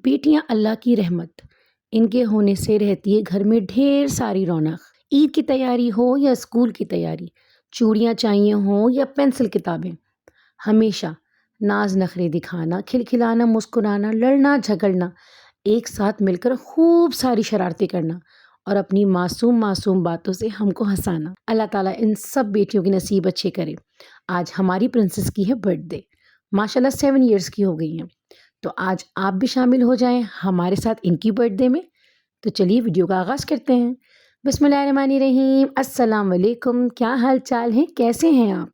बेटियां अल्लाह की रहमत, इनके होने से रहती है घर में ढेर सारी रौनक। ईद की तैयारी हो या स्कूल की तैयारी, चूड़ियाँ चाहिए हों या पेंसिल किताबें, हमेशा नाज नखरे दिखाना, खिलखिलाना, मुस्कुराना, लड़ना झगड़ना, एक साथ मिलकर खूब सारी शरारतें करना और अपनी मासूम मासूम बातों से हमको हंसाना। अल्लाह ताला इन सब बेटियों की नसीब अच्छे करे। आज हमारी प्रिंसेस की है बर्थडे, माशाल्लाह 7 इयर्स की हो गई हैं। तो आज आप भी शामिल हो जाएं हमारे साथ इनकी बर्थडे में। तो चलिए वीडियो का आगाज़ करते हैं। बिस्मिल्लाहिर्रहमानिर्रहीम, अस्सलाम वालेकुम। क्या हाल चाल है, कैसे हैं आप?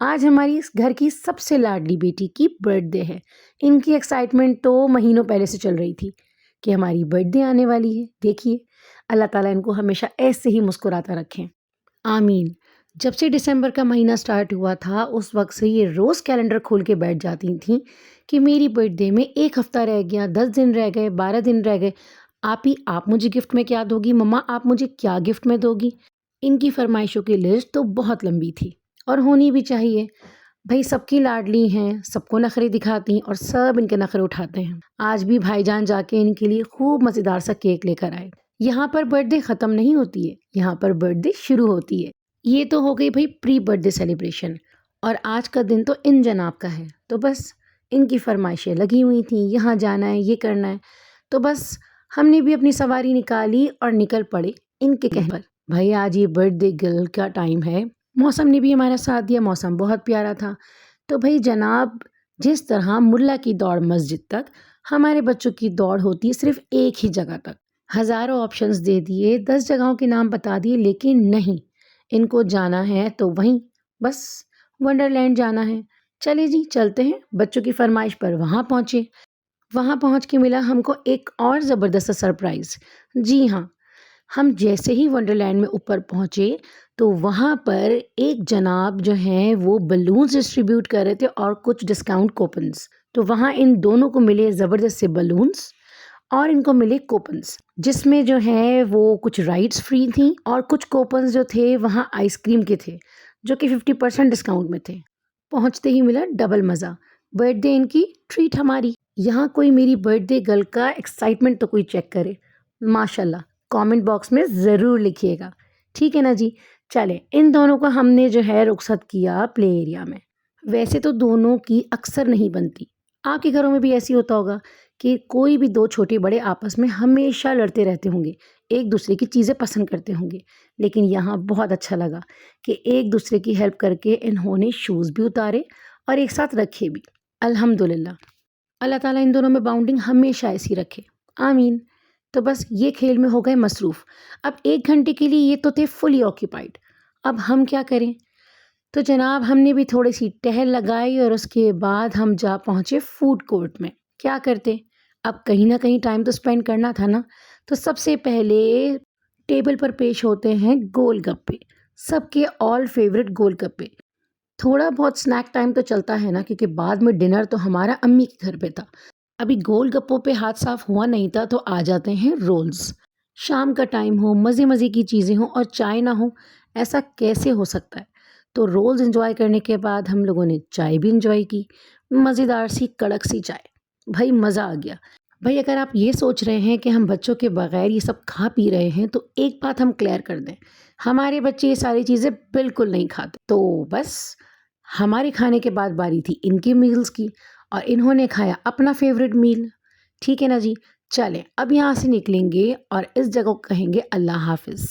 आज हमारी इस घर की सबसे लाडली बेटी की बर्थडे है। इनकी एक्साइटमेंट तो महीनों पहले से चल रही थी कि हमारी बर्थडे आने वाली है। देखिए, अल्लाह ताला इनको हमेशा ऐसे ही मुस्कुराता रखें, आमीन। जब से दिसंबर का महीना स्टार्ट हुआ था, उस वक्त से ये रोज़ कैलेंडर खोल के बैठ जाती थीं कि मेरी बर्थडे में 1 हफ़्ता रह गया, 10 दिन रह गए, 12 दिन रह गए। आप मुझे गिफ्ट में क्या दोगी? मम्मा, आप मुझे क्या गिफ्ट में दोगी? इनकी फरमाइशों की लिस्ट तो बहुत लंबी थी और होनी भी चाहिए। भई सबकी लाडली हैं, सबको नखरे दिखाती और सब इनके नखरे उठाते हैं। आज भी भाईजान जाके इनके लिए खूब मज़ेदार सा केक लेकर आए। यहाँ पर बर्थडे ख़त्म नहीं होती है, यहाँ पर बर्थडे शुरू होती है। ये तो हो गई भाई प्री बर्थडे सेलिब्रेशन, और आज का दिन तो इन जनाब का है। तो बस इनकी फरमाइशें लगी हुई थी, यहाँ जाना है, ये करना है। तो बस हमने भी अपनी सवारी निकाली और निकल पड़े इनके कहने पर। भाई आज ये बर्थडे गर्ल का टाइम है। मौसम ने भी हमारा साथ दिया, मौसम बहुत प्यारा था। तो भाई जनाब, जिस तरह मुल्ला की दौड़ मस्जिद तक, हमारे बच्चों की दौड़ होती है सिर्फ एक ही जगह तक। हज़ारों ऑप्शंस दे दिए, 10 जगहों के नाम बता दिए, लेकिन नहीं, इनको जाना है तो वहीं बस वंडरलैंड जाना है। चलिए जी, चलते हैं। बच्चों की फरमाइश पर वहाँ पहुँचे। वहाँ पहुँच के मिला हमको एक और ज़बरदस्त सरप्राइज़। जी हाँ, हम जैसे ही वंडरलैंड में ऊपर पहुँचे तो वहाँ पर एक जनाब जो हैं वो बलून्स डिस्ट्रीब्यूट कर रहे थे और कुछ डिस्काउंट कूपन्स। तो वहाँ इन दोनों को मिले ज़बरदस्त से बलून्स और इनको मिले कूपन्स, जिसमें जो है वो कुछ राइड्स फ्री थी और कुछ कूपन्स जो थे वहाँ आइसक्रीम के थे, जो कि 50% डिस्काउंट में थे। पहुँचते ही मिला डबल मज़ा। बर्थडे इनकी, ट्रीट हमारी। यहाँ कोई मेरी बर्थडे गर्ल का एक्साइटमेंट तो कोई चेक करे। माशाल्लाह, कमेंट बॉक्स में ज़रूर लिखिएगा। ठीक है ना जी? चलें, इन दोनों को हमने जो है रुखसत किया प्ले एरिया में। वैसे तो दोनों की अक्सर नहीं बनती, आपके घरों में भी ऐसी होता होगा कि कोई भी 2 छोटे बड़े आपस में हमेशा लड़ते रहते होंगे, एक दूसरे की चीज़ें पसंद करते होंगे। लेकिन यहाँ बहुत अच्छा लगा कि एक दूसरे की हेल्प करके इन्होंने शूज़ भी उतारे और एक साथ रखे भी। अल्हम्दुलिल्लाह, अल्लाह ताला इन दोनों में बाउंडिंग हमेशा ऐसी रखे, आमीन। तो बस ये खेल में हो गए मसरूफ़। अब 1 घंटे के लिए ये तो थे फुली ऑक्यूपाइड। अब हम क्या करें? तो जनाब हमने भी थोड़ी-सी टहल लगाई और उसके बाद हम जा पहुँचे फूड कोर्ट में। क्या करते? अब कहीं न कहीं टाइम तो स्पेंड करना था ना। तो सबसे पहले टेबल पर पेश होते हैं गोलगप्पे, सबके ऑल फेवरेट गोलगप्पे। थोड़ा बहुत स्नैक टाइम तो चलता है ना, क्योंकि बाद में डिनर तो हमारा अम्मी के घर पे था। अभी गोलगप्पों पे हाथ साफ हुआ नहीं था तो आ जाते हैं रोल्स। शाम का टाइम हो, मज़े-मज़े की चीज़ें हों और चाय ना हो, ऐसा कैसे हो सकता है? तो रोल्स एंजॉय करने के बाद हम लोगों ने चाय भी एंजॉय की, मज़ेदार सी कड़क सी चाय। भाई मज़ा आ गया। भाई अगर आप ये सोच रहे हैं कि हम बच्चों के बगैर ये सब खा पी रहे हैं, तो एक बात हम क्लियर कर दें, हमारे बच्चे ये सारी चीज़ें बिल्कुल नहीं खाते। तो बस हमारे खाने के बाद बारी थी इनकी मील्स की और इन्होंने खाया अपना फेवरेट मील। ठीक है ना जी? चलें, अब यहाँ से निकलेंगे और इस जगह को कहेंगे अल्लाह हाफ़िज़।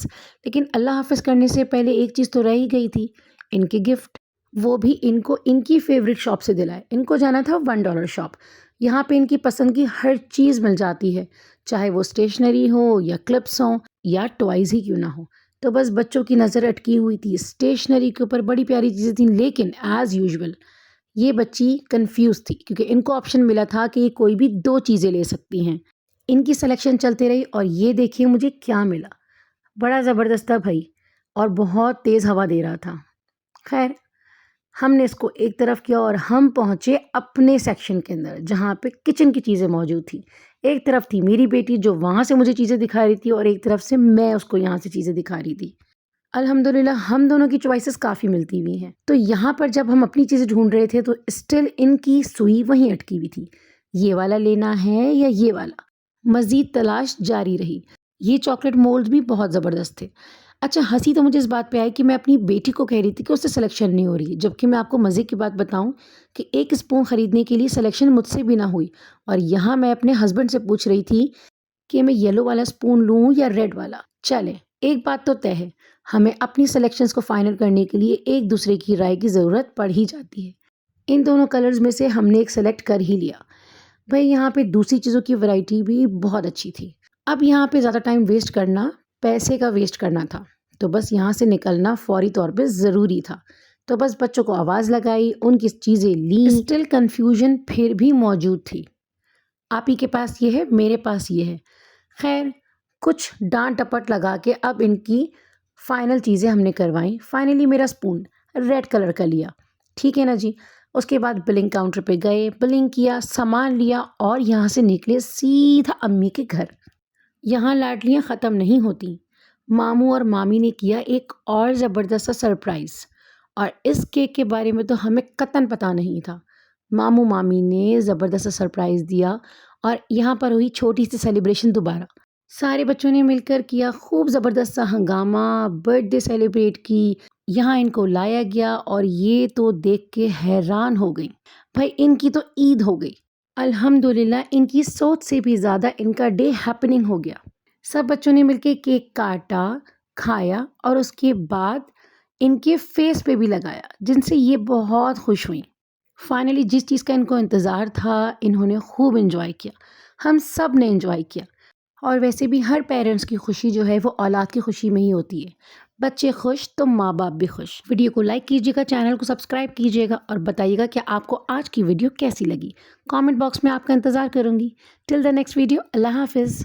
लेकिन अल्लाह हाफ़िज़ करने से पहले एक चीज़ तो रह ही गई थी, इनके गिफ्ट। वो भी इनको इनकी फ़ेवरेट शॉप से दिलाए। इनको जाना था $1 शॉप। यहाँ पे इनकी पसंद की हर चीज़ मिल जाती है, चाहे वो स्टेशनरी हो या क्लिप्स हों या टॉयज़ ही क्यों ना हो। तो बस बच्चों की नज़र अटकी हुई थी स्टेशनरी के ऊपर, बड़ी प्यारी चीज़ें थीं, लेकिन एज़ यूजुअल ये बच्ची कन्फ्यूज़ थी क्योंकि इनको ऑप्शन मिला था कि ये कोई भी 2 चीज़ें ले सकती हैं। इनकी सिलेक्शन चलती रही और ये देखिए मुझे क्या मिला। बड़ा ज़बरदस्त था भई, और बहुत तेज़ हवा दे रहा था। ख़ैर, हमने इसको एक तरफ किया और हम पहुँचे अपने सेक्शन के अंदर, जहाँ पे किचन की चीज़ें मौजूद थी। एक तरफ थी मेरी बेटी जो वहाँ से मुझे चीज़ें दिखा रही थी और एक तरफ से मैं उसको यहाँ से चीज़ें दिखा रही थी। अल्हम्दुलिल्लाह हम दोनों की चॉइसेस काफ़ी मिलती हुई हैं। तो यहाँ पर जब हम अपनी चीज़ें ढूँढ रहे थे तो स्टिल इनकी सुई वहीं अटकी हुई थी। یہ والا لینا ہے یا یہ والا؟ مزید تلاش جاری رہی۔ یہ چاکلیٹ مولڈ بھی بہت زبردست تھے۔ اچھا، ہنسی تو مجھے اس بات پہ آئی کہ میں اپنی بیٹی کو کہہ رہی تھی کہ اس سے سلیکشن نہیں ہو رہی، جبکہ میں آپ کو مزے کی بات بتاؤں کہ ایک اسپون خریدنے کے لیے سلیکشن مجھ سے بھی نہ ہوئی، اور یہاں میں اپنے ہسبینڈ سے پوچھ رہی تھی کہ میں یلو والا اسپون لوں یا ریڈ والا۔ چلیں، ایک بات تو طے ہے، ہمیں اپنی سلیکشنز کو فائنل کرنے کے لیے ایک دوسرے کی رائے کی ضرورت پڑ ہی جاتی ہے۔ ان دونوں کلرز میں سے ہم نے ایک سلیکٹ کر ہی لیا۔ بھائی یہاں پہ دوسری چیزوں کی ورائٹی بھی بہت اچھی تھی۔ اب یہاں پہ زیادہ ٹائم ویسٹ کرنا پیسے کا ویسٹ کرنا تھا، تو بس یہاں سے نکلنا فوری طور پہ ضروری تھا۔ تو بس بچوں کو آواز لگائی، ان کی چیزیں لیں۔ اسٹل کنفیوژن پھر بھی موجود تھی، آپ ہی کے پاس یہ ہے، میرے پاس یہ ہے۔ خیر، کچھ ڈانٹ ڈپٹ لگا کے اب ان کی فائنل چیزیں ہم نے کروائیں۔ فائنلی میرا اسپون ریڈ کلر کا لیا، ٹھیک ہے نا جی۔ اس کے بعد بلنگ کاؤنٹر پہ گئے، بلنگ کیا، سامان لیا اور یہاں سے نکلے سیدھا امی کے گھر۔ یہاں لاڈلیاں ختم نہیں ہوتی۔ ماموں اور مامی نے کیا ایک اور زبردست سا سرپرائز، اور اس کیک کے بارے میں تو ہمیں قطعاً پتہ نہیں تھا۔ ماموں مامی نے زبردست سا سرپرائز دیا اور یہاں پر ہوئی چھوٹی سی سیلیبریشن دوبارہ۔ سارے بچوں نے مل کر کیا خوب زبردست سا ہنگامہ، برتھ ڈے سیلیبریٹ کی۔ یہاں ان کو لایا گیا اور یہ تو دیکھ کے حیران ہو گئی، بھائی ان کی تو عید ہو گئی۔ الحمدللہ ان کی سوچ سے بھی زیادہ ان کا ڈے ہیپننگ ہو گیا۔ سب بچوں نے مل کے کیک کاٹا، کھایا اور اس کے بعد ان کے فیس پہ بھی لگایا، جن سے یہ بہت خوش ہوئیں۔ فائنلی جس چیز کا ان کو انتظار تھا انہوں نے خوب انجوائے کیا، ہم سب نے انجوائے کیا۔ اور ویسے بھی ہر پیرنٹس کی خوشی جو ہے وہ اولاد کی خوشی میں ہی ہوتی ہے۔ بچے خوش تو ماں باپ بھی خوش۔ ویڈیو کو لائک کیجیے گا، چینل کو سبسکرائب کیجیے گا اور بتائیے گا کہ آپ کو آج کی ویڈیو کیسی لگی۔ کامنٹ باکس میں آپ کا انتظار کروں گی۔ ٹل دا نیکسٹ ویڈیو، اللہ حافظ۔